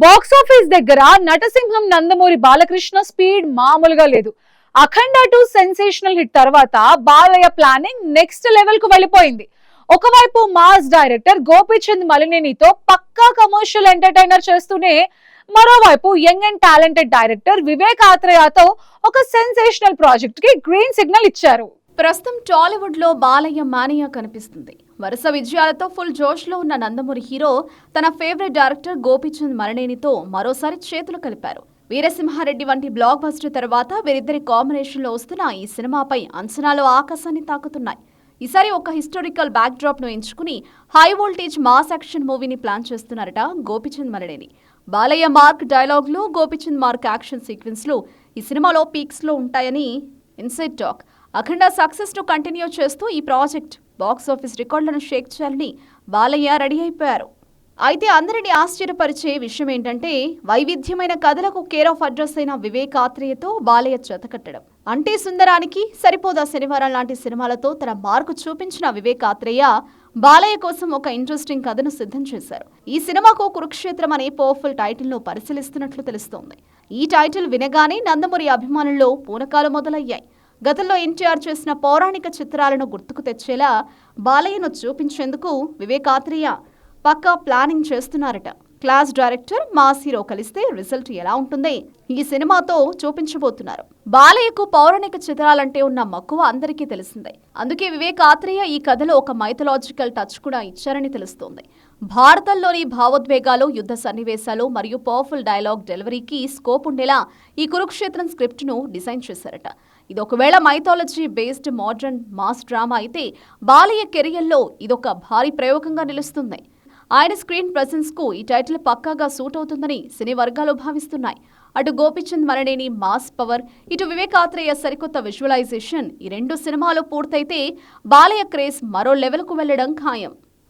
Box office దగ్గర నటసింహం Nandamuri Balakrishna speed మామూలుగా లేదు. అఖండ 2 సెన్సేషనల్ హిట్ తర్వాత బాలయ్య ప్లానింగ్ నెక్స్ట్ లెవెల్ కు వెళ్ళిపోయింది. ఒకవైపు మాస్ డైరెక్టర్ గోపీచంద్ మలినేనితో పక్కా కమర్షియల్ ఎంటర్టైనర్ చేస్తూనే మరోవైపు young and talented director Vivek ఆత్రేయతో ఒక సెన్సేషనల్ ప్రాజెక్ట్ కి గ్రీన్ సిగ్నల్ ఇచ్చారు. ప్రస్తుతం టాలీవుడ్ లో బాలయ్య మానియా కనిపిస్తుంది. వరుస విజయాలతో ఫుల్ జోష్ లో ఉన్న నందమూరి హీరో తన ఫేవరెట్ డైరెక్టర్ గోపీచంద్ మలినేనితో మరోసారి చేతులు కలిపారు. వీరసింహారెడ్డి వంటి బ్లాక్ బస్టర్ తర్వాత వీరిద్దరి కాంబినేషన్ లో వస్తున్న ఈ సినిమాపై అంచనాలు ఆకాశాన్ని తాకుతున్నాయి. ఈసారి ఒక హిస్టారికల్ బ్యాక్ డ్రాప్ ను ఎంచుకుని హై వోల్టేజ్ మాస్ యాక్షన్ మూవీని ప్లాన్ చేస్తున్నారట గోపీచంద్ మలినేని. బాలయ్య మార్క్ డైలాగ్లు, గోపీచంద్ మార్క్ యాక్షన్ సీక్వెన్స్ లు ఈ సినిమాలో పీక్స్ లో ఉంటాయని ఇన్సైడ్ టాక్. అఖండ సక్సెస్ ను కంటిన్యూ చేస్తూ ఈ ప్రాజెక్ట్ బాక్స్ ఆఫీస్ రికార్డులను షేక్ చేయాలని బాలయ్య రెడీ అయిపోయారు. అయితే అందరినీ ఆశ్చర్యపరిచే విషయం ఏంటంటే వైవిధ్యమైన కథలకు కేర్ ఆఫ్ అడ్రస్ అయిన వివేక్ ఆత్రేయతో బాలయ్య జతకట్టడం. అంటే సుందరానికి సరిపోదా శనివారం లాంటి సినిమాలతో తన మార్కు చూపించిన వివేక్ ఆత్రేయ బాలయ్య కోసం ఒక ఇంట్రెస్టింగ్ కథను సిద్ధం చేశారు. ఈ సినిమాకు కురుక్షేత్రం అనే పవర్ఫుల్ టైటిల్ ను పరిశీలిస్తున్నట్లు తెలుస్తోంది. ఈ టైటిల్ వినగానే నందమూరి అభిమానుల్లో పూనకాలు మొదలయ్యాయి. గతంలో ఎన్టీఆర్ చేసిన పౌరాణిక చిత్రాలను గుర్తుకు తెచ్చేలా బాలయ్యను చూపించేందుకు వివేక్ ఆత్రేయ పక్కా ప్లానింగ్ చేస్తున్నారట. క్లాస్ డైరెక్టర్, మాస్ హీరో కలిస్తే రిజల్ట్ ఎలా ఉంటుంది ఈ సినిమాతో చూపించబోతున్నారు. బాలయ్యకు పౌరాణిక చిత్రాలంటే ఉన్న మక్కువ అందరికీ తెలిసిందే. అందుకే వివేక్ ఆత్రేయ ఈ కథలో ఒక మైథలాజికల్ టచ్ కూడా ఇచ్చారని తెలుస్తోంది. భారతంలోని భావోద్వేగాలు, యుద్ధ సన్నివేశాలు మరియు పవర్ఫుల్ డైలాగ్ డెలివరీకి స్కోప్ ఉండేలా ఈ కురుక్షేత్రం స్క్రిప్ట్ ను డిజైన్ చేశారట. ఇది ఒకవేళ mythology based modern mass drama అయితే బాలయ్య కెరియర్లో ఇదొక భారీ ప్రయోగంగా నిలుస్తుంది. ఆయన స్క్రీన్ ప్రెసెన్స్ కు ఈ టైటిల్ పక్కాగా సూట్ అవుతుందని సినీ వర్గాలు భావిస్తున్నాయి. అటు గోపీచంద్ మలినేని మాస్ పవర్, ఇటు వివేక్ ఆత్రేయ సరికొత్త విజువలైజేషన్, ఈ రెండు సినిమాలు పూర్తయితే బాలయ్య క్రేజ్ మరో లెవెల్ కు వెళ్లడం ఖాయం.